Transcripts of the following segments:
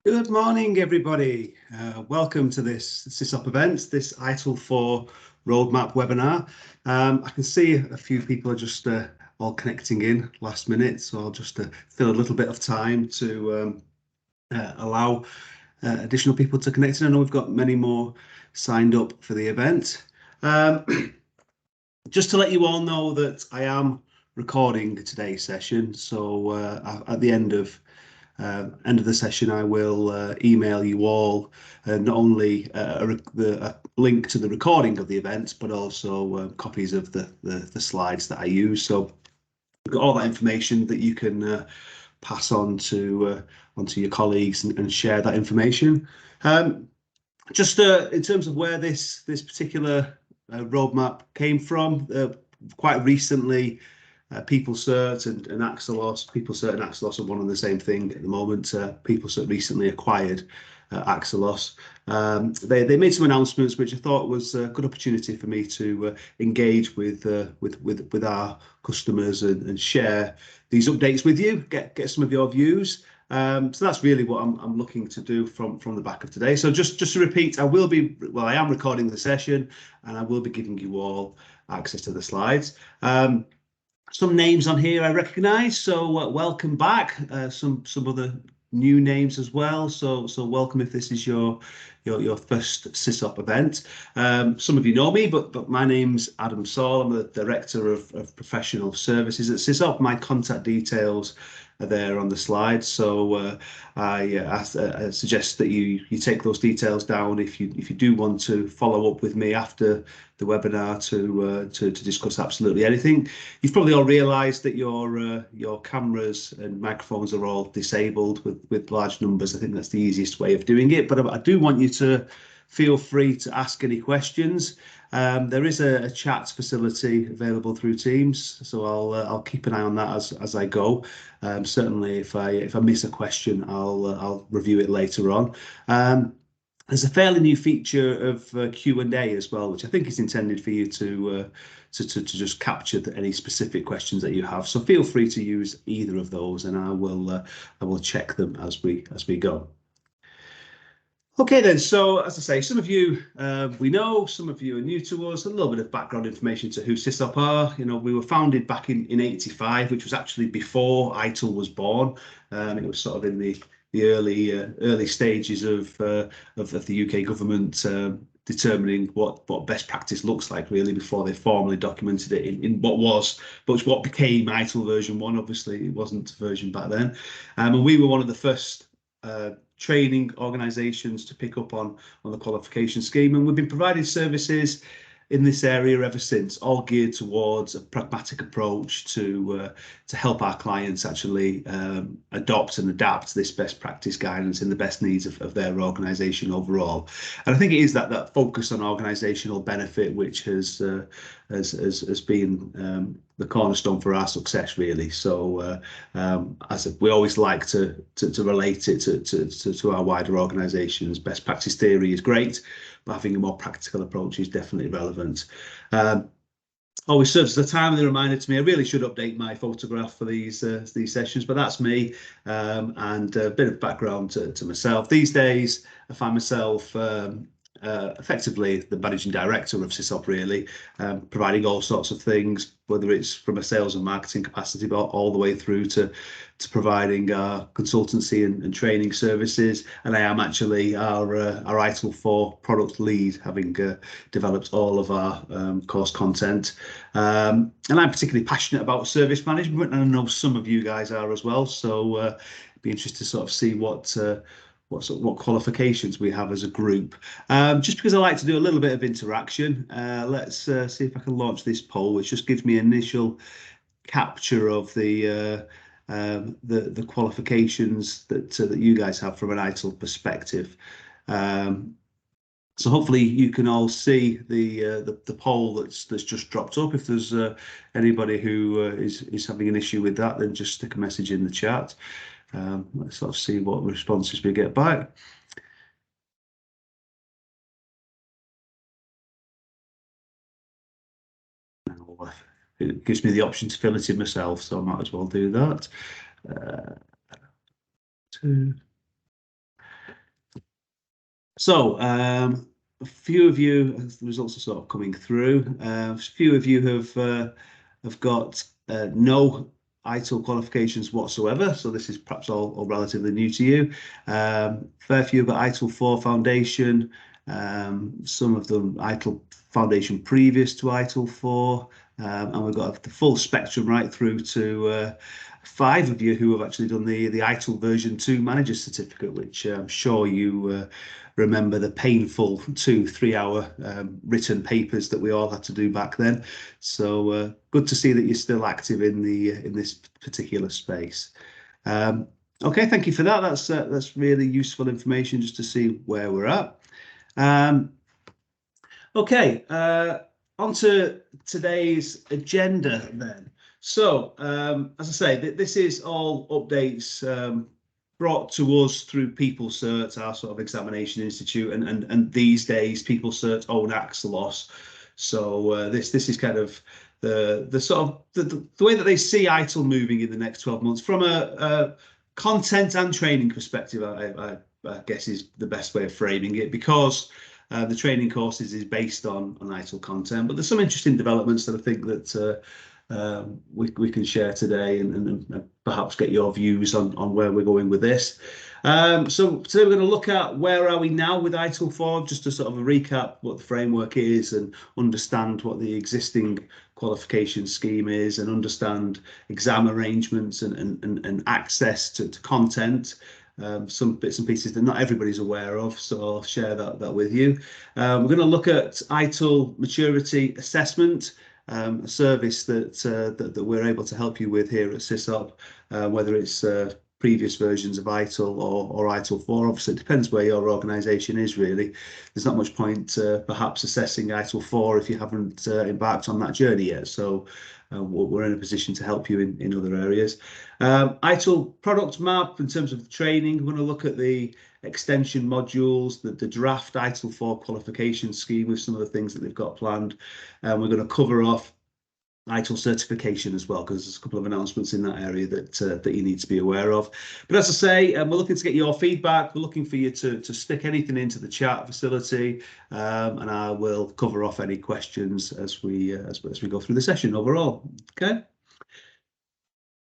Good morning, everybody. Welcome to this Sysop event, this ITIL4 roadmap webinar. I can see a few people are just all connecting in last minute, so I'll just fill a little bit of time to allow additional people to connect in. I know we've got many more signed up for the event. Just to let you all know that I am recording today's session, so at the end of the session, I will email you all not only a link to the recording of the event, but also copies of the slides that I use. So you've got all that information that you can pass on to onto your colleagues and share that information. Just in terms of where this particular roadmap came from, quite recently. PeopleCert and Axelos. PeopleCert and Axelos are one and the same thing at the moment. PeopleCert recently acquired Axelos. They made some announcements, which I thought was a good opportunity for me to engage with our customers and share these updates with you. Get some of your views. So that's really what I'm looking to do from the back of today. So just to repeat, I am recording the session, and I will be giving you all access to the slides. Some names on here I recognise, so welcome back. Some other new names as well. So welcome if this is your first Sysop event. Some of you know me, but my name's Adam Saul. I'm the Director of Professional Services at Sysop. My contact details are there on the slide, so I suggest that you take those details down if you do want to follow up with me after the webinar to discuss absolutely anything. You've probably all realised that your cameras and microphones are all disabled with large numbers. I think that's the easiest way of doing it, but I do want you to feel free to ask any questions. There is a chat facility available through Teams, so I'll keep an eye on that as I go. Certainly, if I miss a question, I'll review it later on. There's a fairly new feature of Q&A as well, which I think is intended for you to just capture any specific questions that you have. So feel free to use either of those, and I will check them as we go. Okay then, so as I say, some of you we know, some of you are new to us. A little bit of background information to who Sysop are. You know, we were founded back in '85, which was actually before ITIL was born. It was sort of in the early stages of the UK government determining what best practice looks like, really, before they formally documented it in what became ITIL version 1. Obviously, it wasn't version back then, and we were one of the first training organisations to pick up on the qualification scheme, and we've been providing services in this area ever since, all geared towards a pragmatic approach to help our clients actually adopt and adapt this best practice guidance in the best needs of their organisation overall. And I think it is that focus on organisational benefit which has been the cornerstone for our success, really. So as we always like to relate it to our wider organisations. Best practice theory is great, but having a more practical approach is definitely relevant. Always serves as a timely reminder to me. I really should update my photograph for these sessions, but that's me, and a bit of background to myself. These days, I find myself effectively the managing director of Sysop, really, providing all sorts of things, whether it's from a sales and marketing capacity, but all the way through to providing consultancy and training services. And I am actually our ITIL4 product lead, having developed all of our course content. And I'm particularly passionate about service management, and I know some of you guys are as well. So it'd be interesting to sort of see what qualifications we have as a group. Just because I like to do a little bit of interaction, let's see if I can launch this poll, which just gives me initial capture of the qualifications that you guys have from an ITIL perspective. So hopefully you can all see the poll that's just dropped up. If there's anybody who is having an issue with that, then just stick a message in the chat. Let's sort of see what responses we get back. It gives me the option to fill it in myself, so I might as well do that. So, a few of you, the results are sort of coming through. A few of you have got no ITIL qualifications whatsoever, so this is perhaps all relatively new to you. Fair few have got ITIL4 Foundation, some of them ITIL Foundation previous to ITIL4, and we've got the full spectrum right through to 5 of you who have actually done the ITIL version 2 manager certificate, which I'm sure you remember the painful 2-3 hour written papers that we all had to do back then. So good to see that you're still active in this particular space. Okay, thank you for that. That's really useful information just to see where we're at. Okay, on to today's agenda then. So, as I say, this is all updates brought to us through PeopleCert, our sort of examination institute, and these days PeopleCert own Axelos. So this is kind of the sort of the way that they see ITIL moving in the next 12 months from a content and training perspective. I guess is the best way of framing it, because the training courses is based on ITIL content, but there's some interesting developments that I think that we can share today, and perhaps get your views on where we're going with this. So today we're going to look at where are we now with ITIL4, just to sort of recap what the framework is and understand what the existing qualification scheme is, and understand exam arrangements and access to content. Some bits and pieces that not everybody's aware of, so I'll share that with you. We're going to look at ITIL maturity assessment, a service that we're able to help you with here at Sysop, whether it's previous versions of ITIL or ITIL4. Obviously, it depends where your organisation is, really. There's not much point perhaps assessing ITIL4 if you haven't embarked on that journey yet. So we're in a position to help you in other areas. ITIL product map in terms of the training. We're going to look at the extension modules, the draft ITIL4 qualification scheme with some of the things that they've got planned. And we're going to cover off ITIL certification as well, because there's a couple of announcements in that area that you need to be aware of. But as I say, we're looking to get your feedback. We're looking for you to stick anything into the chat facility, and I will cover off any questions as we go through the session overall. Okay.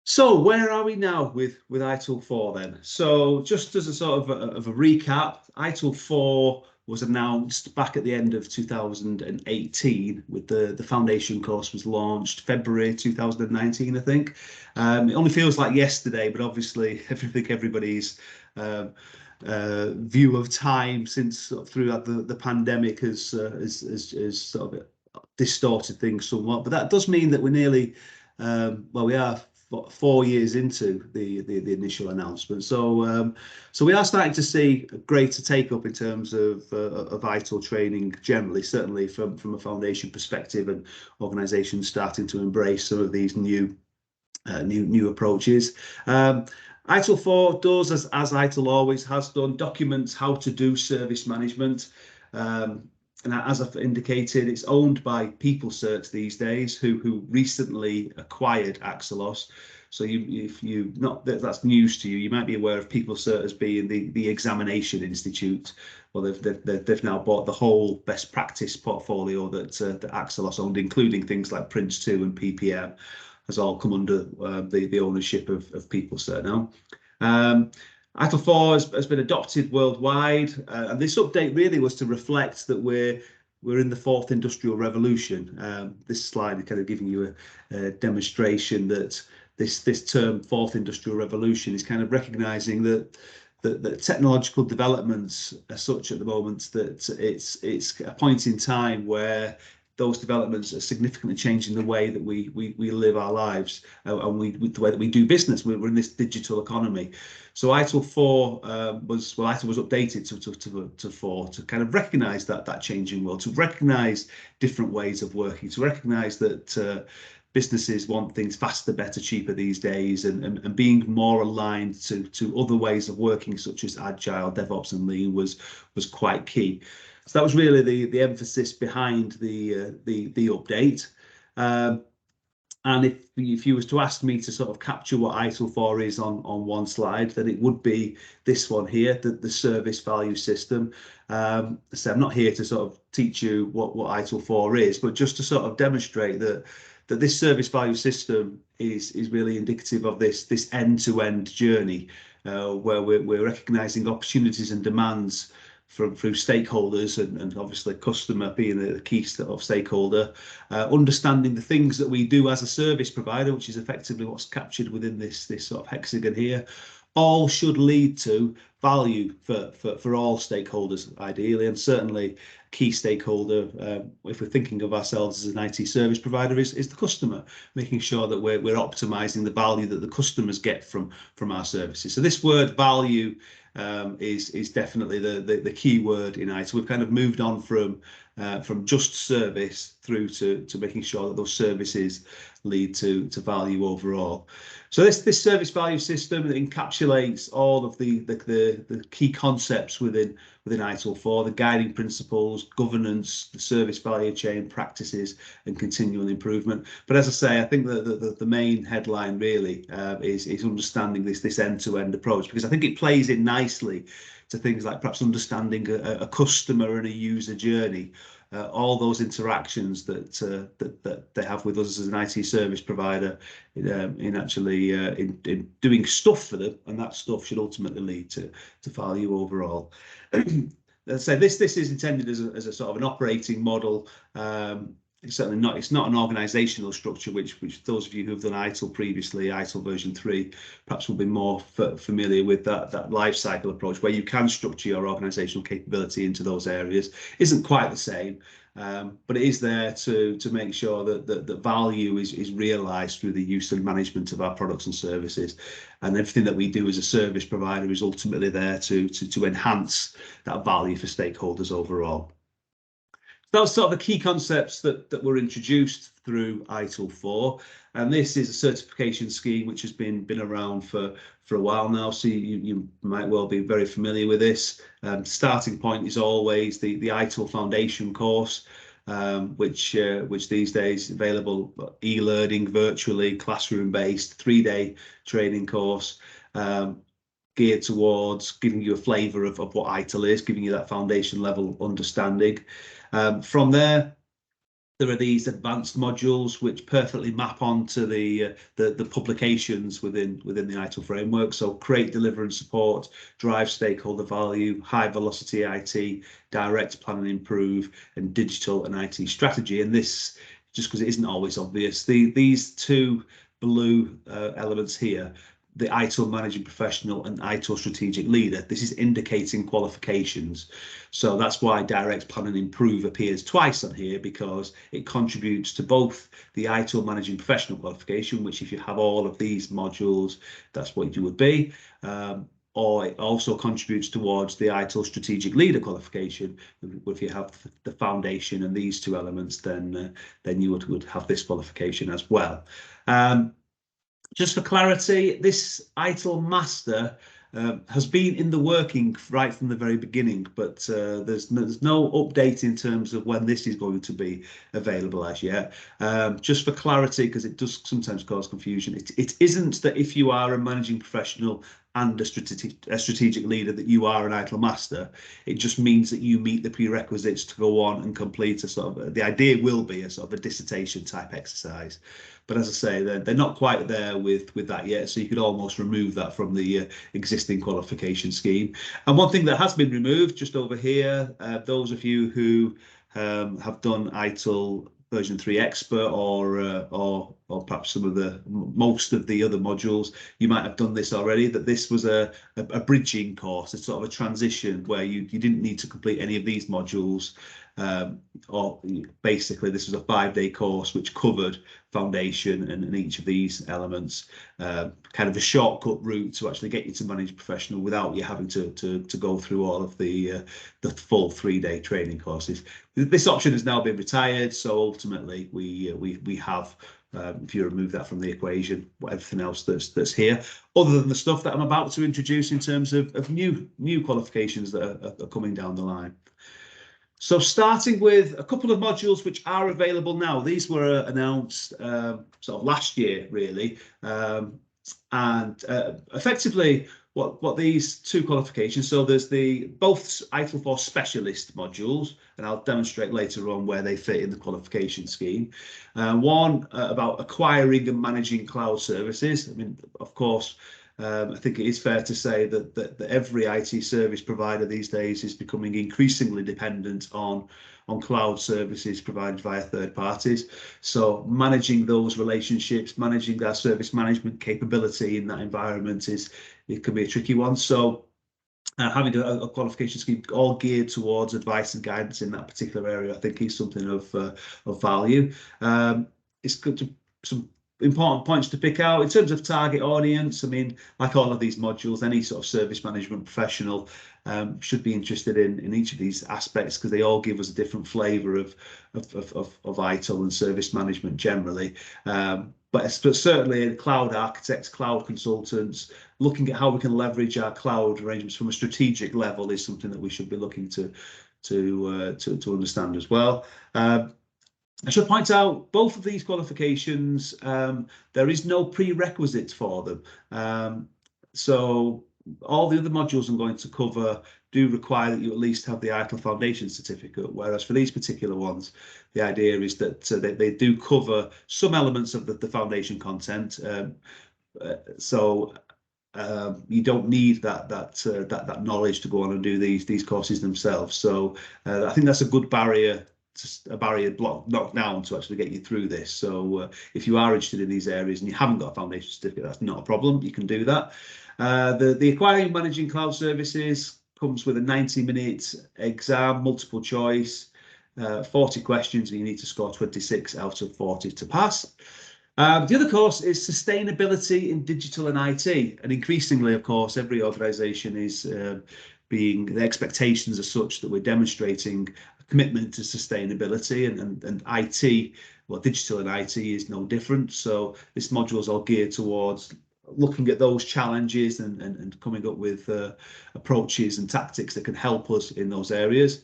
So where are we now with ITIL4 then? So just as a sort of a recap, ITIL4 was announced back at the end of 2018, with the foundation course was launched February 2019, I think. It only feels like yesterday, but obviously everybody's view of time since throughout the pandemic has sort of distorted things somewhat. But that does mean that we're nearly, well, we are 4 years into the initial announcement, so we are starting to see a greater take up in terms of ITIL training generally, certainly from a foundation perspective, and organisations starting to embrace some of these new approaches. ITIL4 does, as ITIL always has done, documents how to do service management. And as I've indicated, it's owned by PeopleCert these days, who recently acquired Axelos. So if you not that's news to you, you might be aware of PeopleCert as being the examination institute. Well, they've now bought the whole best practice portfolio that Axelos owned, including things like Prince2 and PPM, has all come under the ownership of PeopleCert now. ITIL4 has been adopted worldwide, and this update really was to reflect that we're in the fourth industrial revolution. This slide is kind of giving you a demonstration that this term fourth industrial revolution is kind of recognizing that technological developments are such at the moment that it's a point in time where those developments are significantly changing the way that we live our lives, and the way that we do business. We're in this digital economy. So ITIL4 was updated to 4 to kind of recognise that changing world, to recognise different ways of working, to recognise that businesses want things faster, better, cheaper these days, and being more aligned to other ways of working, such as agile, DevOps, and Lean was quite key. So that was really the emphasis behind the update. And if you was to ask me to sort of capture what ITIL4 is on one slide, then it would be this one here, the service value system. So I'm not here to sort of teach you what ITIL4 is, but just to sort of demonstrate that this service value system is really indicative of this end-to-end journey, where we're recognizing opportunities and demands through stakeholders, and obviously customer being the key sort of stakeholder, understanding the things that we do as a service provider, which is effectively what's captured within this sort of hexagon here, all should lead to value for all stakeholders ideally, and certainly key stakeholder, if we're thinking of ourselves as an IT service provider, is the customer, making sure that we're optimizing the value that the customers get from our services. So this word value is definitely the key word in ITIL. We've kind of moved on from just service through to making sure that those services lead to value overall. So this service value system encapsulates all of the key concepts within ITIL4, the guiding principles, governance, the service value chain, practices, and continual improvement. But as I say, I think that the main headline really is understanding this end-to-end approach, because I think it plays in nicely to things like perhaps understanding a customer and a user journey, all those interactions that they have with us as an IT service provider in actually in doing stuff for them, and that stuff should ultimately lead to value overall. Let's say this is intended as a sort of an operating model. It's certainly not. It's not an organisational structure, which those of you who have done ITIL previously, ITIL version 3, perhaps will be more familiar with that life cycle approach, where you can structure your organisational capability into those areas. Isn't quite the same, but it is there to make sure that value is realised through the use and management of our products and services, and everything that we do as a service provider is ultimately there to enhance that value for stakeholders overall. That was sort of the key concepts that were introduced through ITIL4, and this is a certification scheme which has been around for a while now, so you might well be very familiar with this. Starting point is always the ITIL Foundation course, which these days is available e-learning, virtually, classroom-based, 3-day training course, geared towards giving you a flavour of what ITIL is, giving you that foundation level understanding. From there are these advanced modules which perfectly map onto the publications within the ITIL framework. So create, deliver and support, drive stakeholder value, high velocity IT, direct, plan and improve, and digital and IT strategy. And this, just because it isn't always obvious, these two blue elements here, the ITIL Managing Professional and ITIL Strategic Leader, this is indicating qualifications. So that's why Direct, Plan and Improve appears twice on here, because it contributes to both the ITIL Managing Professional qualification, which if you have all of these modules, that's what you would be, or it also contributes towards the ITIL Strategic Leader qualification. If you have the foundation and these two elements, then you would have this qualification as well. Just for clarity, this ITIL Master has been in the working right from the very beginning, but there's no update in terms of when this is going to be available as yet. Just for clarity, because it does sometimes cause confusion, it isn't that if you are a managing professional and a strategic leader that you are an ITIL Master. It just means that you meet the prerequisites to go on and complete a sort of, the idea will be a sort of a dissertation type exercise. But as I say, they're not quite there with that yet, so you could almost remove that from the existing qualification scheme. And one thing that has been removed just over here, those of you who have done ITIL version 3 expert or perhaps most of the other modules, you might have done this already, that this was a bridging course. It's sort of a transition where you didn't need to complete any of these modules, or basically this was a 5-day course which covered foundation and each of these elements, kind of a shortcut route to actually get you to manage professional without you having to go through all of the full 3-day training courses. This option has now been retired, so ultimately we have, if you remove that from the equation, everything else that's here, other than the stuff that I'm about to introduce in terms of new qualifications that are coming down the line. So starting with a couple of modules which are available now. These were announced sort of last year, really. And effectively, what these two qualifications, so there's both ITIL4 specialist modules, and I'll demonstrate later on where they fit in the qualification scheme. One about acquiring and managing cloud services. I mean, of course, I think it is fair to say that every IT service provider these days is becoming increasingly dependent on cloud services provided via third parties. So managing those relationships, managing their service management capability in that environment it can be a tricky one. So having a qualification scheme all geared towards advice and guidance in that particular area, I think is something of value. It's good to some important points to pick out in terms of target audience. I mean, like all of these modules, any sort of service management professional should be interested in each of these aspects, because they all give us a different flavour of ITIL and service management generally. But certainly cloud architects, cloud consultants, looking at how we can leverage our cloud arrangements from a strategic level is something that we should be looking to understand as well. I should point out both of these qualifications, there is no prerequisite for them. So all the other modules I'm going to cover do require that you at least have the ITIL Foundation certificate, whereas for these particular ones, the idea is that they do cover some elements of the foundation content. So you don't need that knowledge to go on and do these courses themselves. So I think that's a good barrier, a barrier block knocked down to actually get you through this. So if you are interested in these areas and you haven't got a foundation certificate, that's not a problem. You can do that. The acquiring and managing cloud services comes with a 90-minute exam, multiple choice, 40 questions, and you need to score 26 out of 40 to pass. The other course is sustainability in digital and IT, and increasingly, of course, every organisation is the expectations are such that we're demonstrating a commitment to sustainability, and IT, well, digital and IT is no different. So this module is all geared towards looking at those challenges and coming up with approaches and tactics that can help us in those areas.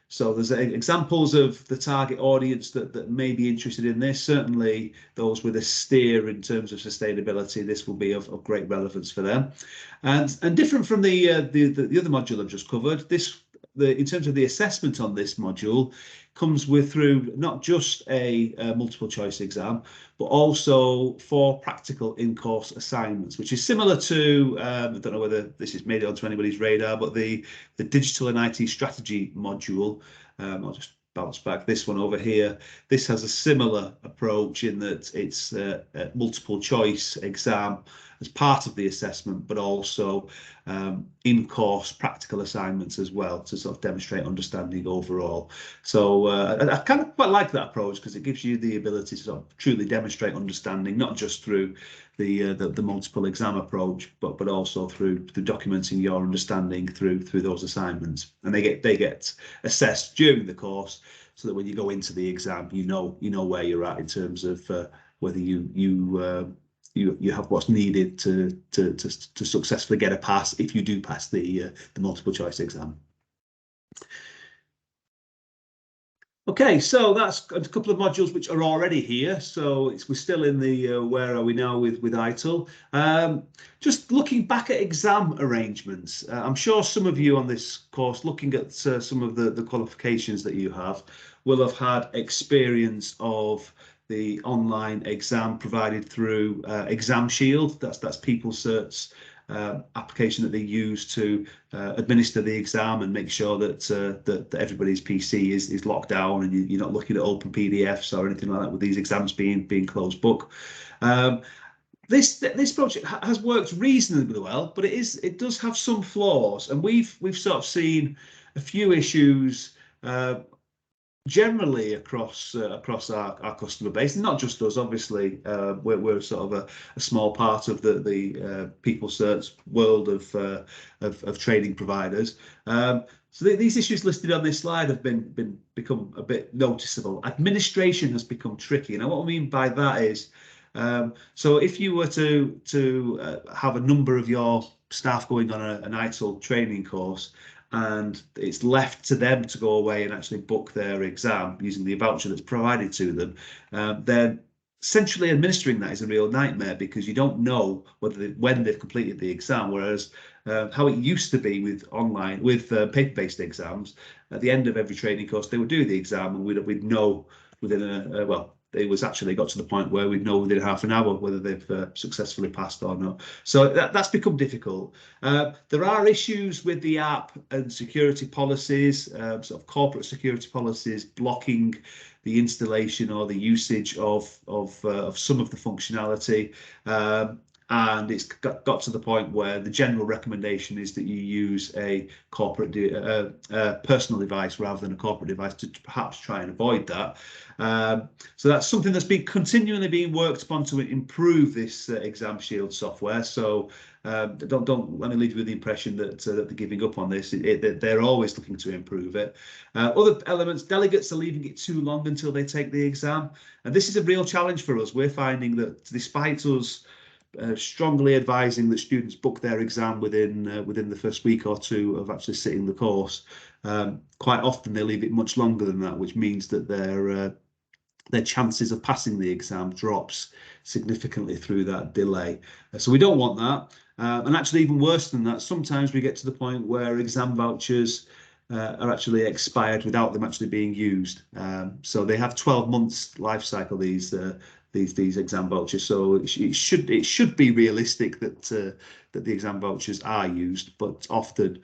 So there's examples of the target audience that may be interested in this. Certainly those with a steer in terms of sustainability, this will be of great relevance for them. And different from the other module I've just covered, in terms of the assessment on this module, comes through not just a multiple choice exam, but also 4 practical in-course assignments, which is similar to, I don't know whether this has made it onto anybody's radar, but the digital and IT strategy module. I'll just bounce back this one over here. This has a similar approach in that it's a multiple choice exam as part of the assessment, but also in-course practical assignments as well to sort of demonstrate understanding overall. So I kind of quite like that approach, because it gives you the ability to sort of truly demonstrate understanding, not just through the multiple exam approach, but also through documenting your understanding through those assignments. And they get assessed during the course, so that when you go into the exam, you know where you're at in terms of whether you have what's needed to successfully get a pass if you do pass the multiple choice exam. Okay, so that's a couple of modules which are already here. So we're still in the where are we now with ITIL. Just looking back at exam arrangements, I'm sure some of you on this course, looking at some of the qualifications that you have, will have had experience of the online exam provided through Exam Shield. That's PeopleCert's application that they use to administer the exam and make sure that everybody's PC is locked down and you're not looking at open PDFs or anything like that with these exams being closed book. This project has worked reasonably well, but it does have some flaws, and we've sort of seen a few issues generally across our customer base, not just us. Obviously, we're sort of a small part of the PeopleCert's world of training providers. So these issues listed on this slide have become a bit noticeable. Administration has become tricky, and what I mean by that is, so if you were to have a number of your staff going on an ITIL training course, and it's left to them to go away and actually book their exam using the voucher that's provided to them, then centrally administering that is a real nightmare, because you don't know when they've completed the exam. Whereas how it used to be with paper-based exams, at the end of every training course they would do the exam, and we'd know within it was actually got to the point where we'd know within half an hour whether they've successfully passed or not. So that's become difficult. There are issues with the app and security policies, sort of corporate security policies blocking the installation or the usage of some of the functionality. And it's got to the point where the general recommendation is that you use a corporate personal device rather than a corporate device to perhaps try and avoid that. So that's something that's been continually being worked upon to improve this Exam Shield software. So don't let me leave you with the impression that they're giving up on this. They're always looking to improve it. Other elements, delegates are leaving it too long until they take the exam, and this is a real challenge for us. We're finding that despite us strongly advising that students book their exam within the first week or two of actually sitting the course, quite often they leave it much longer than that, which means that their chances of passing the exam drops significantly through that delay. So we don't want that. And actually, even worse than that, sometimes we get to the point where exam vouchers are actually expired without them actually being used. So they have 12 months life cycle, these exam vouchers. So it should be realistic that the exam vouchers are used, but often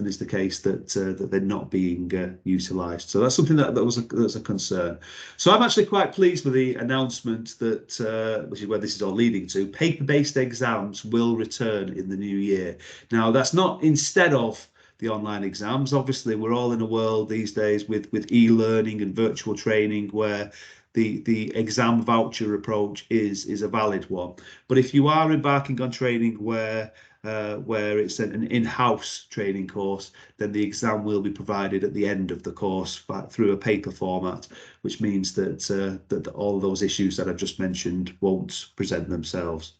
is the case that they're not being utilised. So that's something that's a concern. So I'm actually quite pleased with the announcement that, which is where this is all leading to, paper-based exams will return in the new year. Now, that's not instead of the online exams. Obviously, we're all in a world these days with e-learning and virtual training where the exam voucher approach is a valid one. But if you are embarking on training where it's an in-house training course, then the exam will be provided at the end of the course through a paper format, which means that all those issues that I've just mentioned won't present themselves.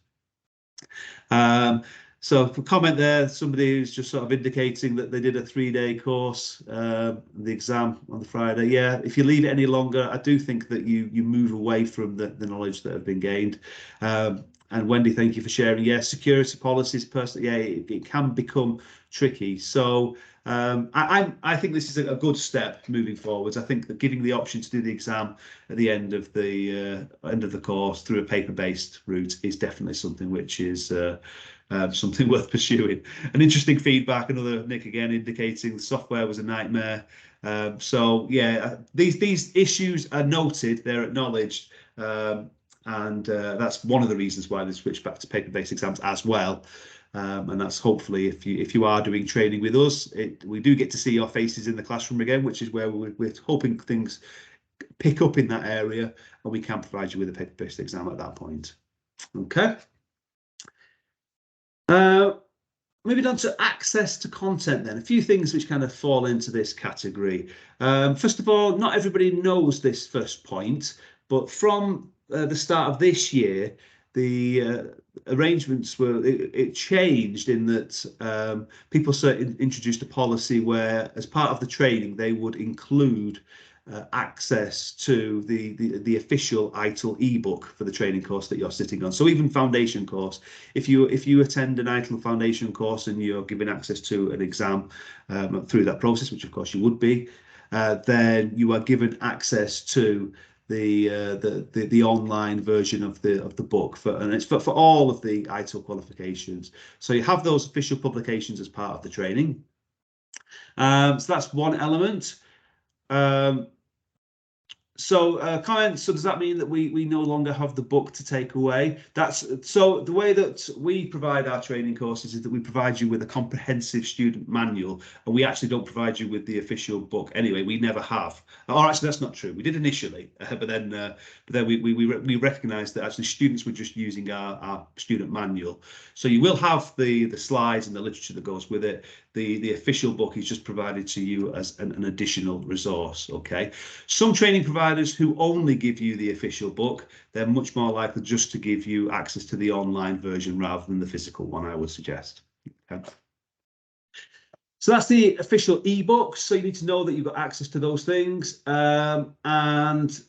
So for comment there, somebody who's just sort of indicating that they did a 3-day course, the exam on the Friday. Yeah, if you leave it any longer, I do think that you move away from the knowledge that have been gained. And Wendy, thank you for sharing. Yeah, security policies, personally, yeah, it can become tricky. So I think this is a good step moving forwards. I think that giving the option to do the exam at the end of the course through a paper-based route is definitely something which is something worth pursuing. An interesting feedback, another Nick again indicating the software was a nightmare. So yeah, these issues are noted, they're acknowledged, and that's one of the reasons why they switched back to paper-based exams as well. And that's hopefully, if you are doing training with us, we do get to see your faces in the classroom again, which is where we're hoping things pick up in that area, and we can provide you with a paper-based exam at that point. Okay. Moving on to access to content then, a few things which kind of fall into this category. First of all, not everybody knows this first point, but from the start of this year, the arrangements it changed in that PeopleCert introduced a policy where, as part of the training, they would include access to the official ITIL ebook for the training course that you're sitting on. So even foundation course, if you attend an ITIL foundation course and you're given access to an exam through that process, which of course you would be, then you are given access to the online version of the book and it's for all of the ITIL qualifications. So you have those official publications as part of the training. So that's one element. So comments, so does that mean that we no longer have the book to take away? So the way that we provide our training courses is that we provide you with a comprehensive student manual, and we actually don't provide you with the official book anyway. We never have. Or actually, that's not true. We did initially, but then we recognised that actually students were just using our student manual. So you will have the slides and the literature that goes with it. The official book is just provided to you as an additional resource. Okay. Some training providers who only give you the official book, they're much more likely just to give you access to the online version rather than the physical one, I would suggest. Okay. So that's the official ebooks. So you need to know that you've got access to those things. And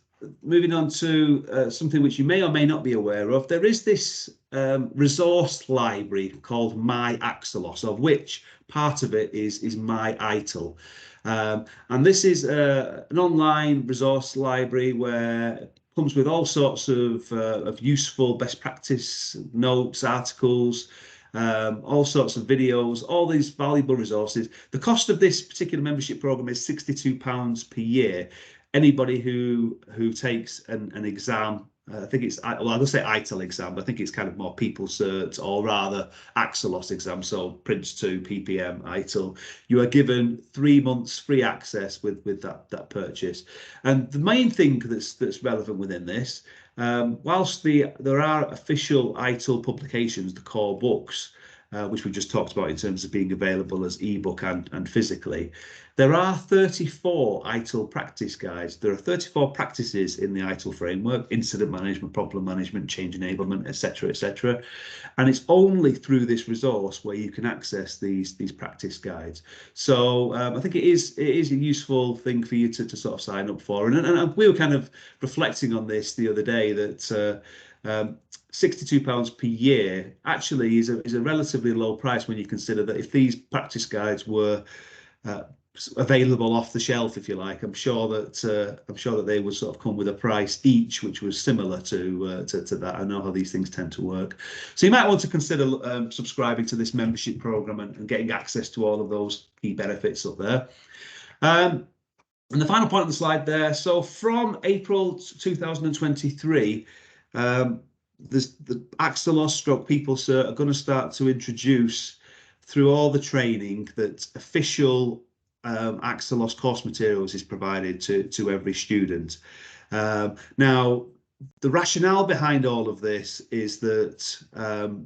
moving on to something which you may or may not be aware of, there is this resource library called My Axelos, of which part of it is My ITIL. And this is an online resource library where it comes with all sorts of useful best practice notes, articles, all sorts of videos, all these valuable resources. The cost of this particular membership program is £62 per year. Anybody who takes an exam, I think it's, well, I'll say ITIL exam, but I think it's kind of more PeopleCert, or rather Axelos exam, so Prince 2, PPM, ITIL. You are given 3 months free access with that purchase. And the main thing that's relevant within this, whilst there are official ITIL publications, the core books, which we just talked about in terms of being available as ebook and physically, there are 34 ITIL practice guides. There are 34 practices in the ITIL framework: incident management, problem management, change enablement, etc., etc. And it's only through this resource where you can access these practice guides. So I think it is a useful thing for you to sort of sign up for. And we were kind of reflecting on this the other day, that £62 per year actually is a relatively low price when you consider that if these practice guides were available off the shelf, if you like, I'm sure that they would sort of come with a price each which was similar to that. I know how these things tend to work. So you might want to consider subscribing to this membership program and getting access to all of those key benefits up there. And the final point on the slide there, so from April 2023, the Axelos / PeopleCert are going to start to introduce, through all the training, that official Axelos course materials is provided to every student. Now, the rationale behind all of this is that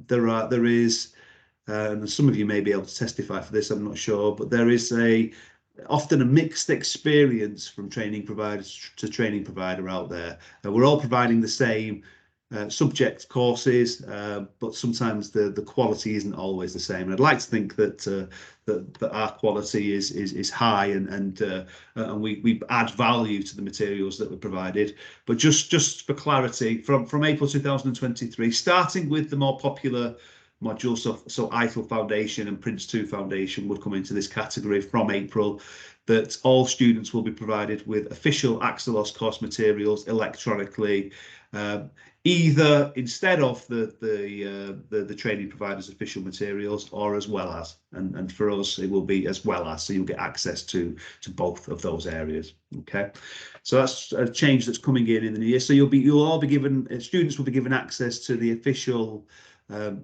there is, and some of you may be able to testify for this, I'm not sure, but there is often a mixed experience from training provider to training provider out there. We're all providing the same subject courses, but sometimes the quality isn't always the same. And I'd like to think that our quality is high, and we add value to the materials that we're provided. But just for clarity, from April 2023, starting with the more popular modules, so ITIL Foundation and Prince 2 Foundation would come into this category from April, that all students will be provided with official Axelos course materials electronically, either instead of the training provider's official materials, or as well as, and for us it will be as well as, so you'll get access to both of those areas. Okay, so that's a change that's coming in the new year. So you'll all be given, students will be given access to the official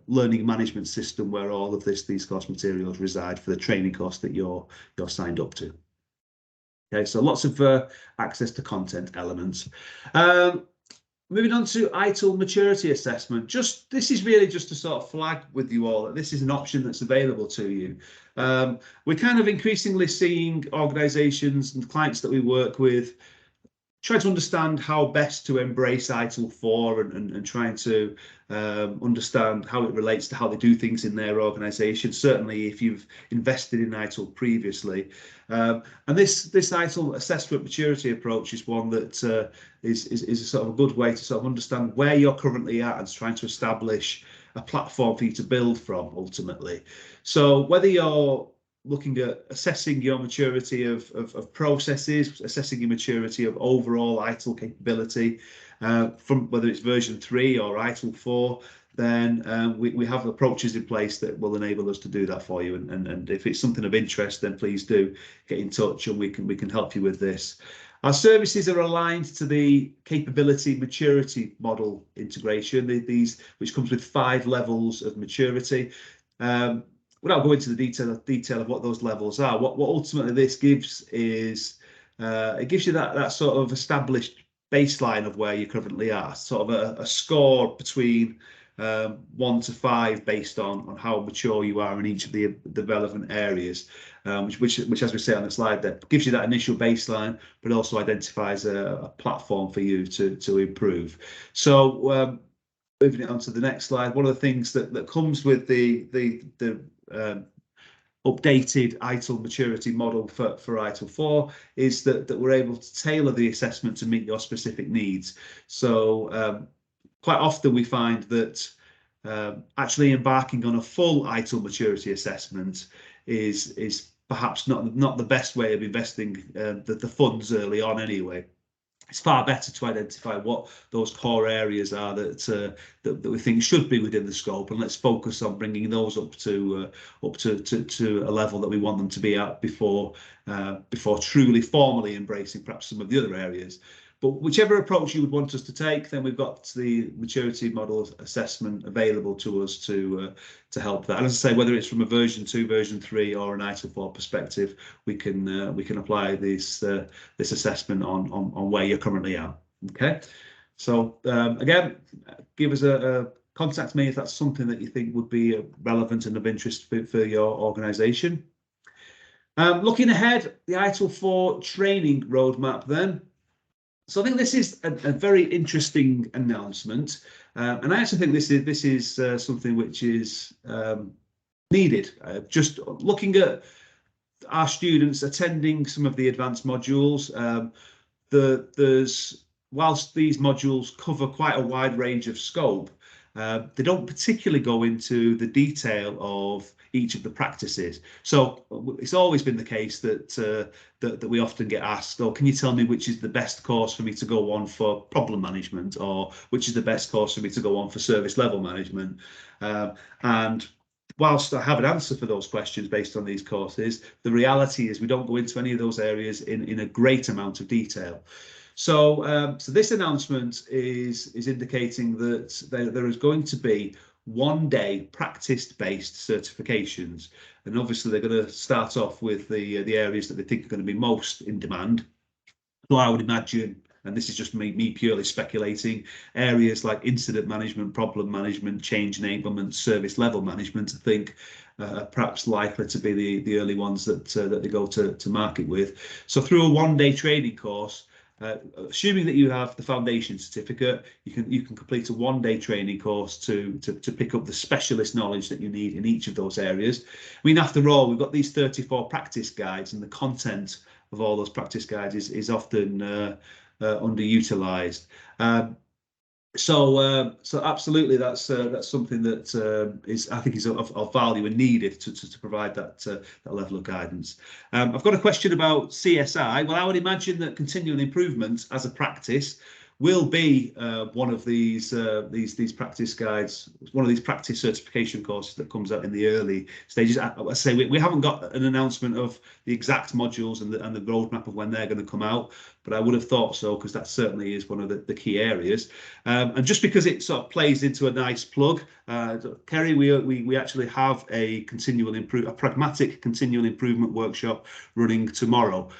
learning management system, where all of these course materials reside for the training course that you're signed up to. Okay, so lots of access to content elements. Moving on to ITIL maturity assessment. This is really just to sort of flag with you all that this is an option that's available to you. We're kind of increasingly seeing organisations and clients that we work with try to understand how best to embrace ITIL4 and trying to understand how it relates to how they do things in their organisation. Certainly, if you've invested in ITIL previously, and this ITIL assessment maturity approach is one that is a sort of a good way to sort of understand where you're currently at and trying to establish a platform for you to build from ultimately. So whether you're looking at assessing your maturity of processes, assessing your maturity of overall ITIL capability, from whether it's version 3 or ITIL4, then we have approaches in place that will enable us to do that for you. And if it's something of interest, then please do get in touch, and we can help you with this. Our services are aligned to the capability maturity model integration, which comes with 5 levels of maturity. Without going into the detail of what those levels are, what ultimately this gives is it gives you that sort of established baseline of where you currently are, sort of a score between 1 to 5 based on how mature you are in each of the relevant areas, which as we say on the slide, that gives you that initial baseline, but also identifies a platform for you to improve. So moving it on to the next slide, one of the things that comes with the updated ITIL maturity model for ITIL 4 is that we're able to tailor the assessment to meet your specific needs. So quite often we find that actually embarking on a full ITIL maturity assessment is perhaps not the best way of investing the funds early on anyway. It's far better to identify what those core areas are that we think should be within the scope, and let's focus on bringing those up to a level that we want them to be at before truly formally embracing perhaps some of the other areas. But whichever approach you would want us to take, then we've got the maturity model assessment available to us to help that. And as I say, whether it's from a version 2, version 3, or an ITIL 4 perspective, we can apply this assessment on where you're currently at. Okay, so again, give us contact me if that's something that you think would be relevant and of interest for your organisation. Looking ahead, the ITIL 4 training roadmap then. So I think this is a very interesting announcement, and I actually think this is something which is needed. Just looking at our students attending some of the advanced modules, whilst these modules cover quite a wide range of scope, they don't particularly go into the detail of each of the practices. So it's always been the case that we often get asked, "Oh, can you tell me which is the best course for me to go on for problem management, or which is the best course for me to go on for service level management?" And whilst I have an answer for those questions based on these courses, the reality is we don't go into any of those areas in a great amount of detail. So, so this announcement is indicating that there is going to be one-day practice-based certifications, and obviously they're going to start off with the areas that they think are going to be most in demand. So I would imagine, and this is just me purely speculating, areas like incident management, problem management, change enablement, service level management, I think perhaps likely to be the early ones that they go to market with. So through a one-day training course, assuming that you have the foundation certificate, you can complete a one-day training course to pick up the specialist knowledge that you need in each of those areas. I mean, after all, we've got these 34 practice guides, and the content of all those practice guides is often underutilized. So absolutely, that's something that I think is of value and needed to provide that level of guidance. I've got a question about CSI. Well, I would imagine that continual improvement as a practice will be one of these practice guides, one of these practice certification courses that comes out in the early stages. I say we haven't got an announcement of the exact modules and the roadmap of when they're going to come out, but I would have thought so, because that certainly is one of the key areas. And just because it sort of plays into a nice plug, Kerry, we actually have a pragmatic continual improvement workshop running tomorrow.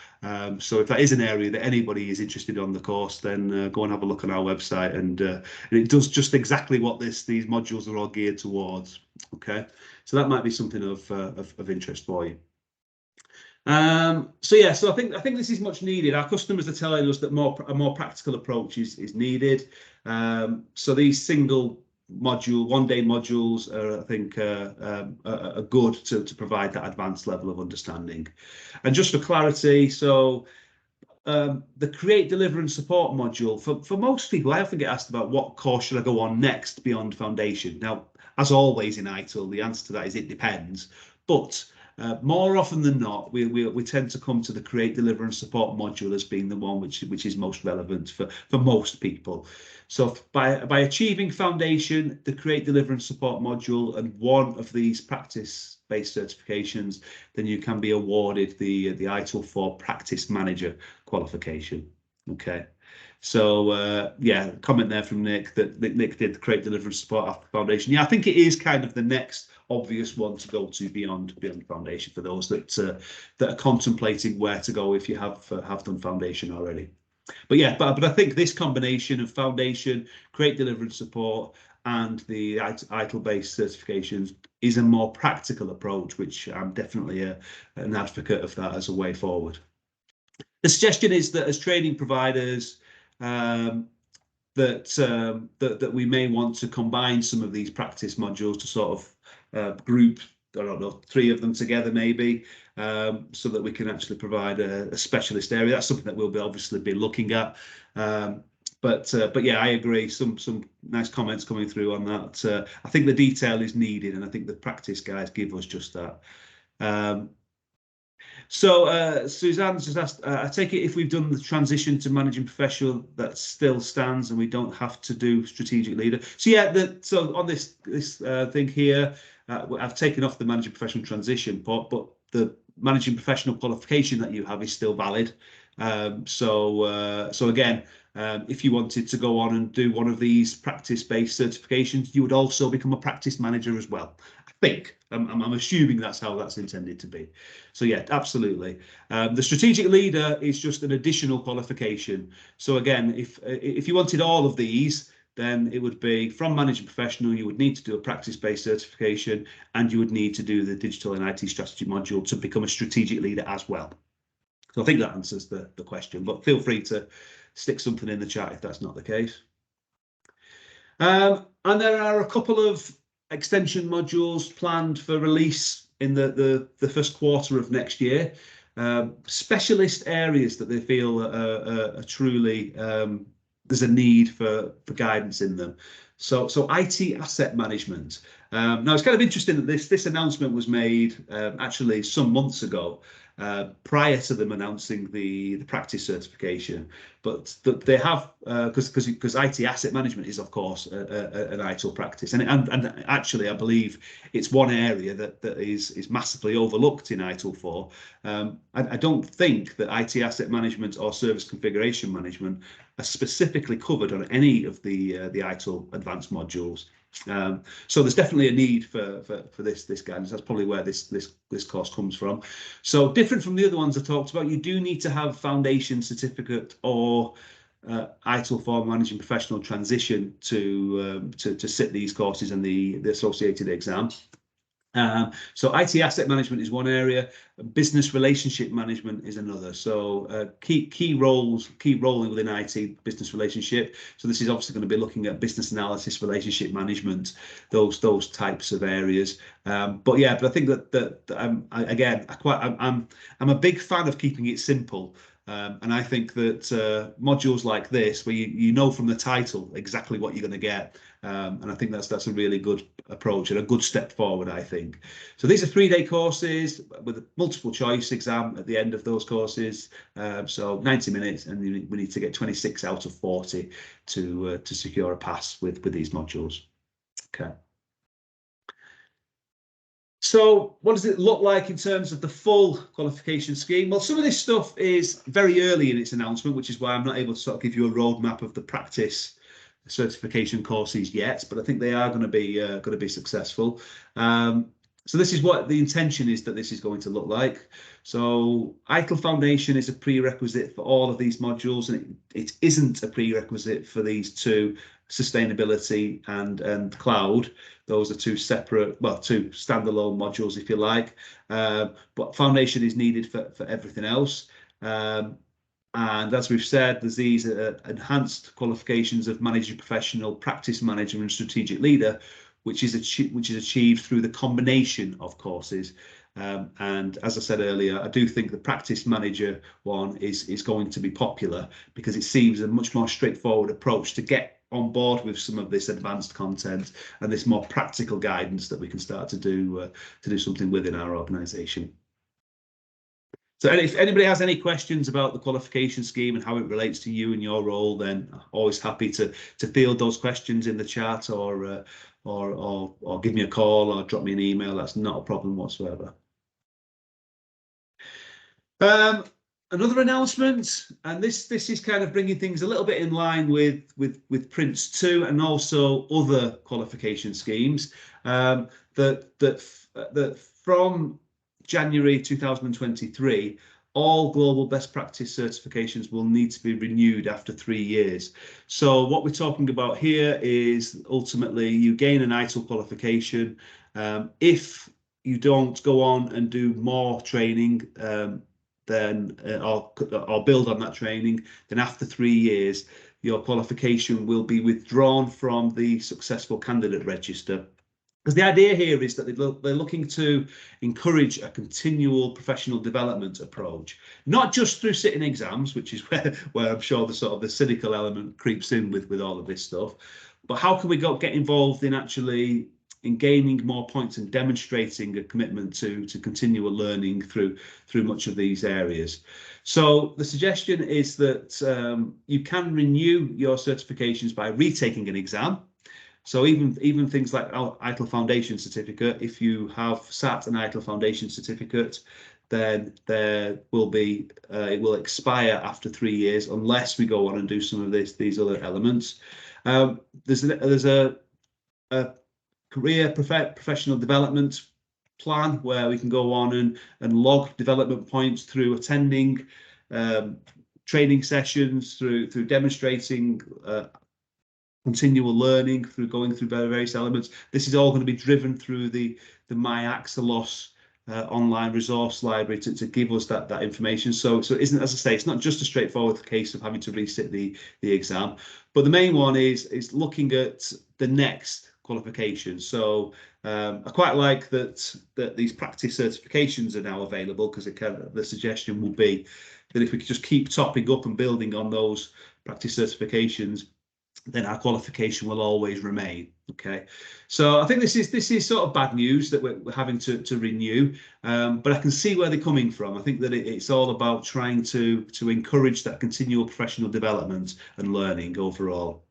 So if that is an area that anybody is interested on the course, then go and have a look on our website, and it does just exactly what these modules are all geared towards. Okay, so that might be something of interest for you. So yeah, so I think this is much needed. Our customers are telling us that a more practical approach is needed. So these single one-day modules are, I think, are good to provide that advanced level of understanding. And just for clarity, so the create, deliver and support module, for most people, I often get asked about what course should I go on next beyond foundation. Now, as always in ITIL, the answer to that is it depends, but more often than not, we tend to come to the create, deliver and support module as being the one which is most relevant for most people. So by achieving foundation, the create, deliver and support module, and one of these practice-based certifications, then you can be awarded the ITIL4 Practice Manager qualification. Okay. So yeah, comment there from Nick that Nick did create, deliver and support after foundation. Yeah, I think it is kind of the next obvious one to go to beyond foundation for those that are contemplating where to go if you have done foundation already. But yeah, but I think this combination of foundation, create, deliver and support, and the ITIL-based certifications is a more practical approach, which I'm definitely an advocate of that as a way forward. The suggestion is that as training providers, that we may want to combine some of these practice modules to sort of group I don't know, 3 of them together maybe, so that we can actually provide a specialist area. That's something that we'll be obviously be looking at. But yeah, I agree. Some nice comments coming through on that. I think the detail is needed, and I think the practice guys give us just that. So Suzanne just asked, I take it if we've done the transition to managing professional, that still stands and we don't have to do strategic leader. So yeah, so on this thing here, I've taken off the managing professional transition part, but the managing professional qualification that you have is still valid. So again, if you wanted to go on and do one of these practice-based certifications, you would also become a practice manager as well. I think I'm assuming that's how that's intended to be. So yeah, absolutely. The strategic leader is just an additional qualification. So again, if you wanted all of these, then it would be from managing professional, you would need to do a practice-based certification, and you would need to do the digital and IT strategy module to become a strategic leader as well. So I think that answers the question, but feel free to stick something in the chat if that's not the case. And there are a couple of extension modules planned for release in the first quarter of next year. Specialist areas that they feel are truly there's a need for guidance in them. So IT asset management. Now it's kind of interesting that this announcement was made actually some months ago, prior to them announcing the practice certification, but they have because IT asset management is of course an ITIL practice, and actually I believe it's one area that is massively overlooked in ITIL4. I don't think that IT asset management or service configuration management are specifically covered on any of the ITIL advanced modules. So there's definitely a need for this guidance. That's probably where this course comes from. So different from the other ones I talked about, you do need to have foundation certificate or ITIL4 managing professional transition to sit these courses and the associated exam. So IT asset management is one area, business relationship management is another. So key role within IT, business relationship. So this is obviously going to be looking at business analysis, relationship management, those types of areas. But I think that I'm a big fan of keeping it simple. And I think that modules like this, where you know from the title exactly what you're going to get, and I think that's a really good approach and a good step forward, I think. So these are 3-day courses with a multiple choice exam at the end of those courses. So 90 minutes, and we need to get 26 out of 40 to secure a pass with these modules. Okay. So what does it look like in terms of the full qualification scheme? Well, some of this stuff is very early in its announcement, which is why I'm not able to sort of give you a roadmap of the practice certification courses yet, but I think they are going to be successful. So this is what the intention is that this is going to look like. So ITIL Foundation is a prerequisite for all of these modules, and it isn't a prerequisite for these two, sustainability and cloud. Those are two separate, well, two standalone modules, if you like. But foundation is needed for everything else. And as we've said, there's these enhanced qualifications of managing professional, practice manager, and strategic leader, which is achieved through the combination of courses. And as I said earlier, I do think the practice manager one is going to be popular because it seems a much more straightforward approach to get on board with some of this advanced content and this more practical guidance that we can start to do something within our organisation. So if anybody has any questions about the qualification scheme and how it relates to you and your role, then always happy to field those questions in the chat or give me a call or drop me an email. That's not a problem whatsoever. Another announcement, and this is kind of bringing things a little bit in line with Prince 2 and also other qualification schemes, that from January 2023, all global best practice certifications will need to be renewed after 3 years. So what we're talking about here is ultimately you gain an ITIL qualification. If you don't go on and do more training, then or build on that training, then after 3 years, your qualification will be withdrawn from the successful candidate register. Because the idea here is that they're looking to encourage a continual professional development approach, not just through sitting exams, which is where I'm sure the sort of the cynical element creeps in with all of this stuff, but how can we get involved in actually in gaining more points and demonstrating a commitment to continual learning through much of these areas. So the suggestion is that you can renew your certifications by retaking an exam. So even things like our ITIL Foundation certificate, if you have sat an ITIL Foundation certificate, then there will be it will expire after 3 years unless we go on and do some of these other elements. There's a career professional development plan where we can go on and log development points through attending training sessions, through demonstrating continual learning, through going through various elements. This is all going to be driven through the MyAxelos online resource library to give us that information. So it isn't, as I say, it's not just a straightforward case of having to resit the exam, but the main one is looking at the next qualification. So I quite like that these practice certifications are now available, because the suggestion will be that if we could just keep topping up and building on those practice certifications, then our qualification will always remain. Okay, so I think this is sort of bad news that we're having to renew, but I can see where they're coming from. I think that it's all about trying to encourage that continual professional development and learning overall.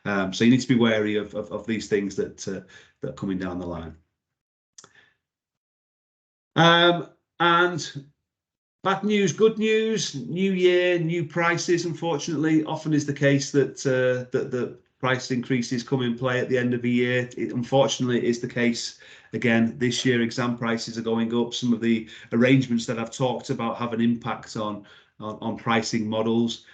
So you need to be wary of these things that are coming down the line. And bad news, good news, new year, new prices. Unfortunately, often is the case that the price increases come in play at the end of the year. Unfortunately, is the case again this year. Exam prices are going up. Some of the arrangements that I've talked about have an impact on pricing models.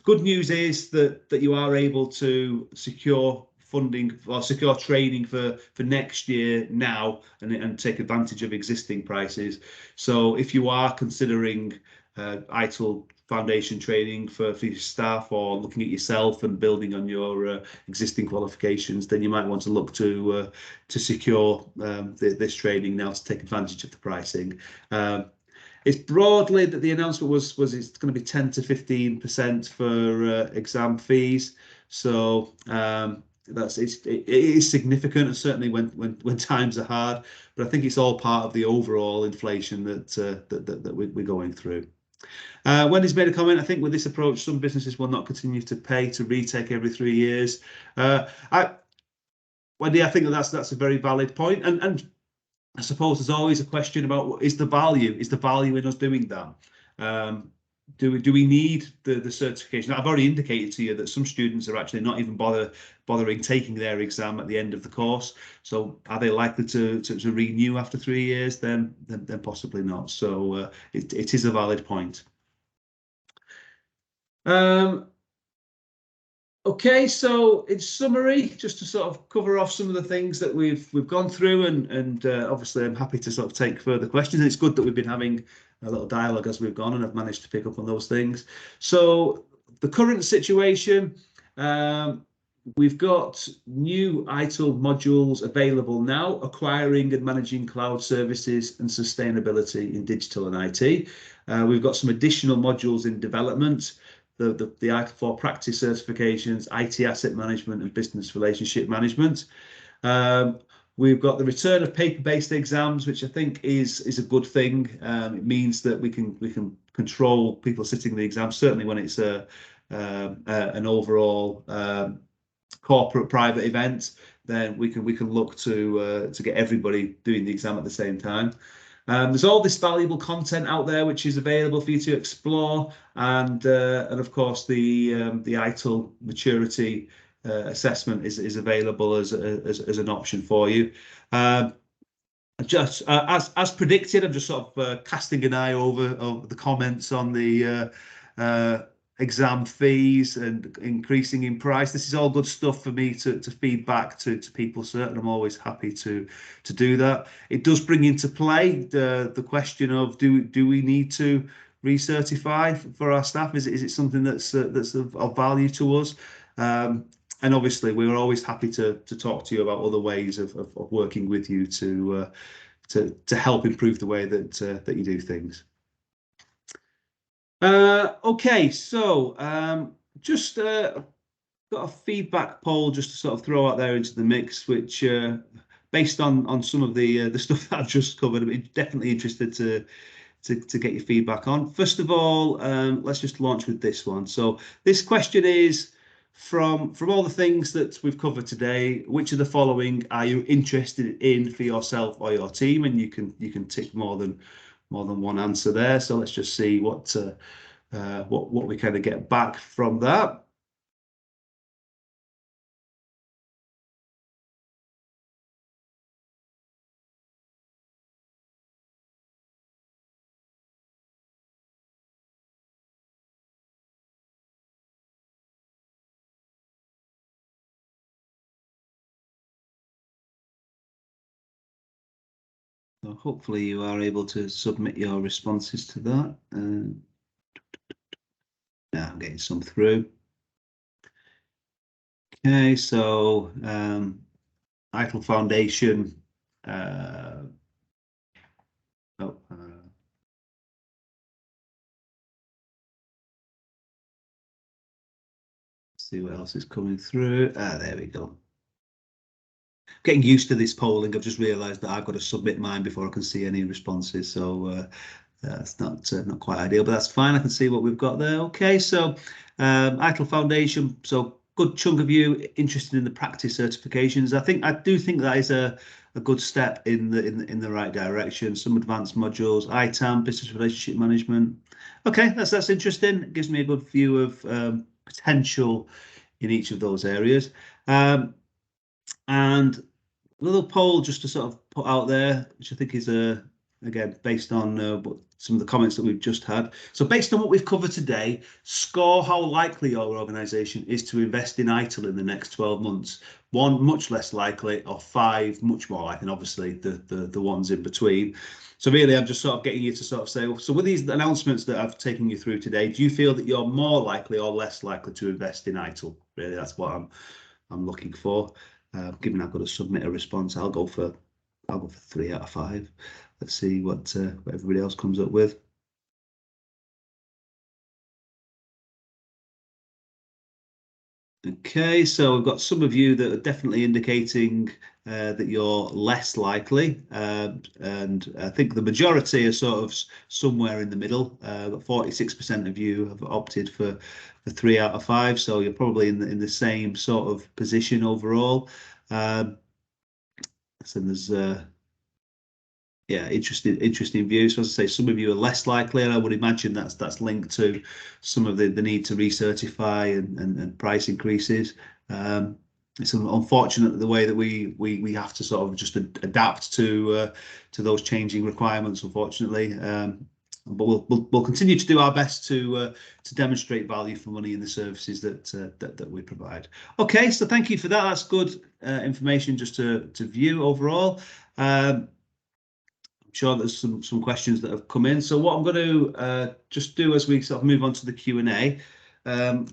Good news is that you are able to secure funding or secure training for next year now and take advantage of existing prices. So if you are considering ITIL Foundation training for your staff, or looking at yourself and building on your existing qualifications, then you might want to look to secure this training now to take advantage of the pricing. It's broadly that the announcement was it's going to be 10 to 15% for exam fees. So it is significant, and certainly when times are hard. But I think it's all part of the overall inflation that we're going through. Wendy's made a comment. I think with this approach, some businesses will not continue to pay to retake every 3 years. Wendy, I think that's a very valid point, and I suppose there's always a question about what is the value? Is the value in us doing that? Do we need the certification? I've already indicated to you that some students are actually not even bothering taking their exam at the end of the course. So are they likely to renew after 3 years? Then possibly not. So it is a valid point. Okay, so in summary, just to sort of cover off some of the things that we've gone through, and obviously I'm happy to sort of take further questions. And it's good that we've been having a little dialogue as we've gone, and I've managed to pick up on those things. So the current situation, we've got new ITIL modules available now: acquiring and managing cloud services and sustainability in digital and IT. We've got some additional modules in development: the ITIL4 Practice certifications, IT asset management, and business relationship management. We've got the return of paper-based exams, which I think is a good thing. It means that we can control people sitting the exam, certainly when it's an overall corporate private event. Then we can look to get everybody doing the exam at the same time. There's all this valuable content out there which is available for you to explore, and of course the ITIL maturity assessment is available as an option for you. Just as predicted, I'm just sort of casting an eye over the comments on the exam fees and increasing in price. This is all good stuff for me to feed back to PeopleCert, and I'm always happy to do that. It does bring into play the question of do we need to recertify for our staff? Is it something that's of value to us? And obviously, we're always happy to talk to you about other ways of working with you to help improve the way that you do things. Okay, so just got a feedback poll just to sort of throw out there into the mix, which based on some of the stuff that I've just covered, I'm definitely interested to get your feedback on. First of all, let's just launch with this one. So this question is from all the things that we've covered today, which of the following are you interested in for yourself or your team? And you can tick more than one answer there. So let's just see what we kind of get back from that. So hopefully you are able to submit your responses to that. Now I'm getting some through. Okay, so ITIL Foundation. See what else is coming through. There we go. Getting used to this polling, I've just realised that I've got to submit mine before I can see any responses. So that's not quite ideal, but that's fine. I can see what we've got there. Okay, so ITIL Foundation. So good chunk of you interested in the practice certifications. I do think that is a good step in the right direction. Some advanced modules, ITAM, business relationship management. Okay, that's interesting. It gives me a good view of potential in each of those areas. And a little poll just to sort of put out there, which I think is again based on some of the comments that we've just had. So based on what we've covered today, score how likely your organisation is to invest in ITIL in the next 12 months. 1, much less likely, or 5, much more likely, and obviously the ones in between. So really, I'm just sort of getting you to sort of say, so with these announcements that I've taken you through today, do you feel that you're more likely or less likely to invest in ITIL? Really, that's what I'm looking for. Given I've got to submit a response, I'll go for 3 out of 5. Let's see what everybody else comes up with. Okay, so we've got some of you that are definitely indicating that you're less likely, and I think the majority are sort of somewhere in the middle. 46% of you have opted for 3 out of 5, so you're probably in the same sort of position overall. So there's yeah, interesting views. So as I say, some of you are less likely, and I would imagine that's linked to some of the need to recertify and price increases. It's unfortunate the way that we have to sort of just adapt to those changing requirements, unfortunately. But we'll continue to do our best to demonstrate value for money in the services that we provide. Okay, so thank you for that. That's good information just to view overall. I'm sure there's some questions that have come in. So what I'm going to just do as we sort of move on to the Q&A, I'm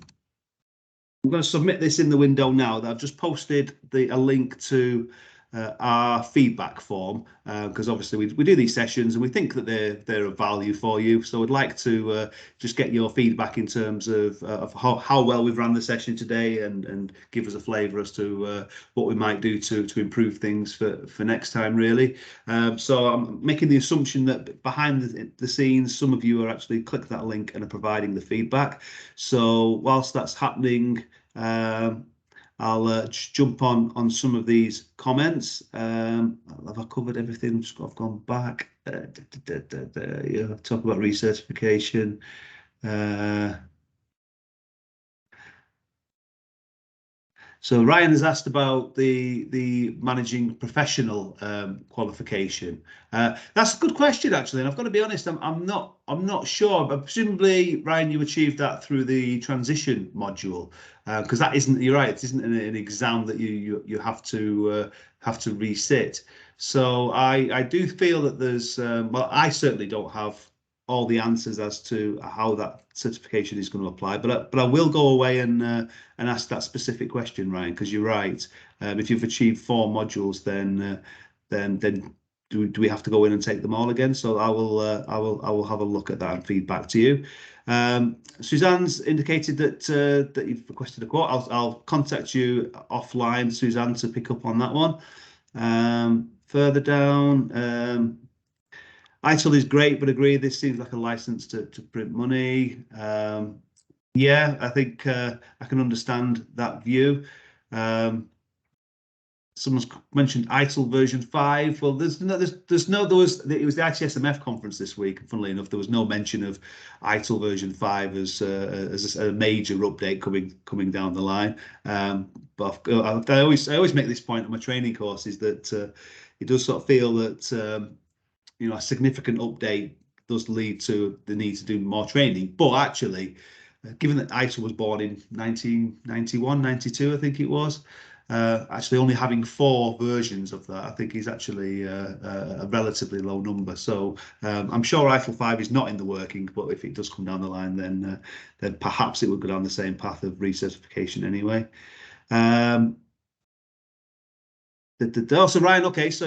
going to submit this in the window now. That I've just posted a link to our feedback form, because obviously we do these sessions and we think that they're of value for you. So I'd like to just get your feedback in terms of how well we've run the session today, and give us a flavour as to what we might do to improve things for next time, really. So I'm making the assumption that behind the scenes, some of you are actually clicked that link and are providing the feedback. So whilst that's happening, I'll just jump on some of these comments. Have I covered everything? I've gone back. Yeah, talk about recertification. So Ryan has asked about the managing professional qualification. That's a good question, actually, and I've got to be honest, I'm not sure. But presumably, Ryan, you achieved that through the transition module, because that isn't. You're right. It isn't an exam that you have to resit. So I do feel that there's. Well, I certainly don't have all the answers as to how that certification is going to apply, but I will go away and ask that specific question, Ryan, because you're right. If you've achieved 4 modules, then do we have to go in and take them all again? So I will have a look at that and feed back to you. Suzanne's indicated that you've requested a quote. I'll contact you offline, Suzanne, to pick up on that one. Further down, ITIL is great, but agree this seems like a license to print money. Yeah, I think I can understand that view. Someone's mentioned ITIL version 5. Well, it was the ITSMF conference this week. Funnily enough, there was no mention of ITIL version 5 as a major update coming down the line. But I always make this point on my training courses that it does sort of feel that a significant update does lead to the need to do more training. But actually, given that ITIL was born in 1991, 92, I think it was. Actually only having 4 versions of that, I think, is actually a relatively low number. So I'm sure ITIL 5 is not in the working, but if it does come down the line, then perhaps it would go down the same path of recertification anyway. So Ryan, okay, so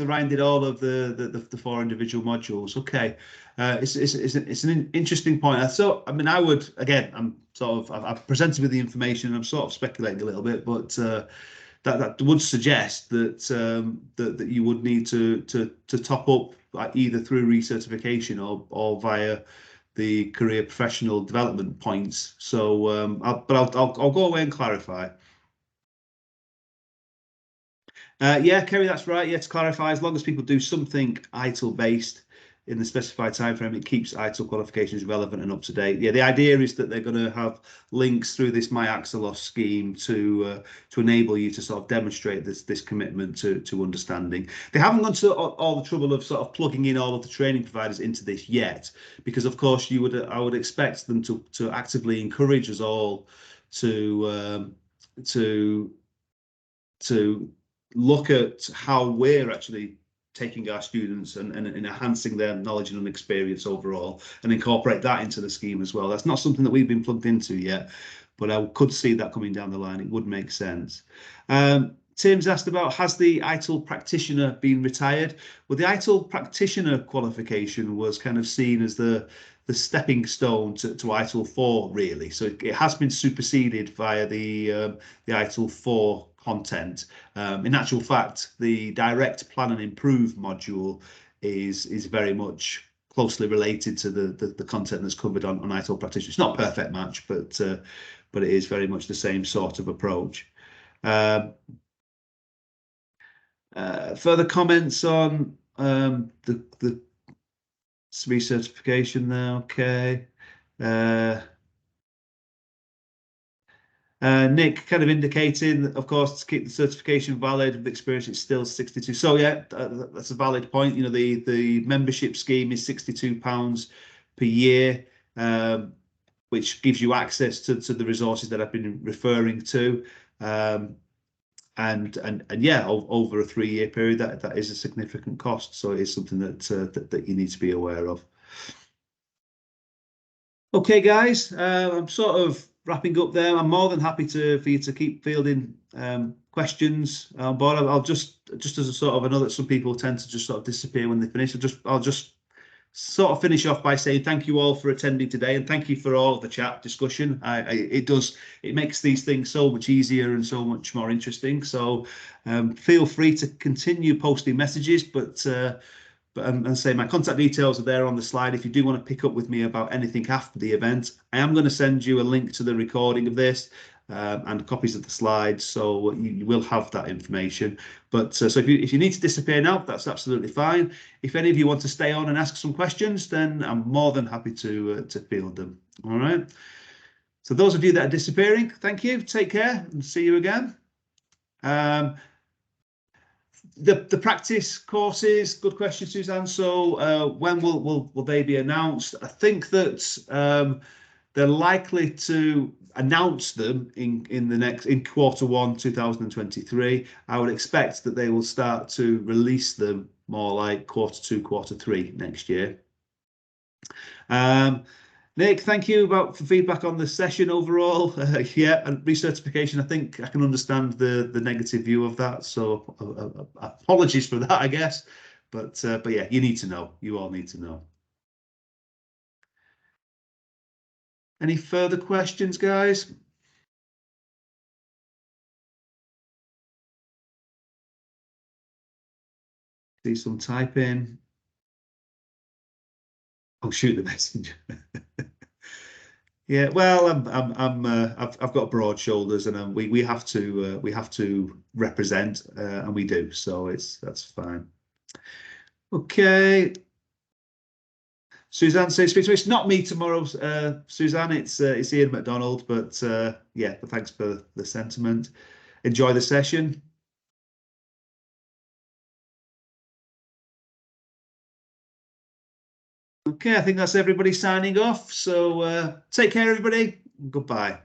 Ryan did all of the 4 individual modules. Okay, it's an interesting point. So I mean, I would, again, I've presented with the information. I'm sort of speculating a little bit, but that would suggest that that you would need to top up either through recertification or via the career professional development points. So I'll go away and clarify. Yeah, Kerry, that's right. Yeah, to clarify, as long as people do something ITIL based in the specified time frame, it keeps ITIL qualifications relevant and up to date. Yeah, the idea is that they're going to have links through this MyAxelos scheme to enable you to sort of demonstrate this commitment to understanding. They haven't gone to all the trouble of sort of plugging in all of the training providers into this yet, because of course I would expect them to actively encourage us all to look at how we're actually taking our students and enhancing their knowledge and experience overall, and incorporate that into the scheme as well. That's not something that we've been plugged into yet, but I could see that coming down the line. It would make sense. Tim's asked about, has the ITIL practitioner been retired? Well, the ITIL practitioner qualification was kind of seen as the stepping stone to ITIL4, really. So it has been superseded via the ITIL4 content. In actual fact, the direct plan and improve module is very much closely related to the content that's covered on ITIL practitioner. It's not a perfect match, but it is very much the same sort of approach. Further comments on the recertification there. Okay. Nick kind of indicating, of course, to keep the certification valid, the experience is still 62. So yeah, that's a valid point. You know, the membership scheme is £62 per year, which gives you access to the resources that I've been referring to. And yeah, over a 3-year period, that is a significant cost. So it is something that you need to be aware of. Okay, guys, I'm sort of wrapping up there. I'm more than happy for you to keep fielding questions on board. I'll just as a sort of, I know that some people tend to just sort of disappear when they finish. I'll just sort of finish off by saying thank you all for attending today, and thank you for all of the chat discussion. It makes these things so much easier and so much more interesting. So feel free to continue posting messages, but say my contact details are there on the slide. If you do want to pick up with me about anything after the event, I am going to send you a link to the recording of this and copies of the slides, so you will have that information. But so if you need to disappear now, that's absolutely fine. If any of you want to stay on and ask some questions, then I'm more than happy to field them. All right. So those of you that are disappearing, thank you. Take care and see you again. The practice courses, good question, Suzanne. So when will they be announced? I think that they're likely to announce them in Q1 2023. I would expect that they will start to release them more like Q2, Q3 next year. Nick, thank you for feedback on the session overall. Yeah, and recertification, I think I can understand the negative view of that. So apologies for that, I guess. But yeah, you need to know. You all need to know. Any further questions, guys? See some typing. Oh, shoot the messenger. Yeah, well, I've got broad shoulders, and we have to represent, and we do. So that's fine. Okay. Suzanne says, "Speak to me." It's not me tomorrow, Suzanne. It's Ian McDonald. But yeah, but thanks for the sentiment. Enjoy the session. Okay, I think that's everybody signing off. So take care, everybody. Goodbye.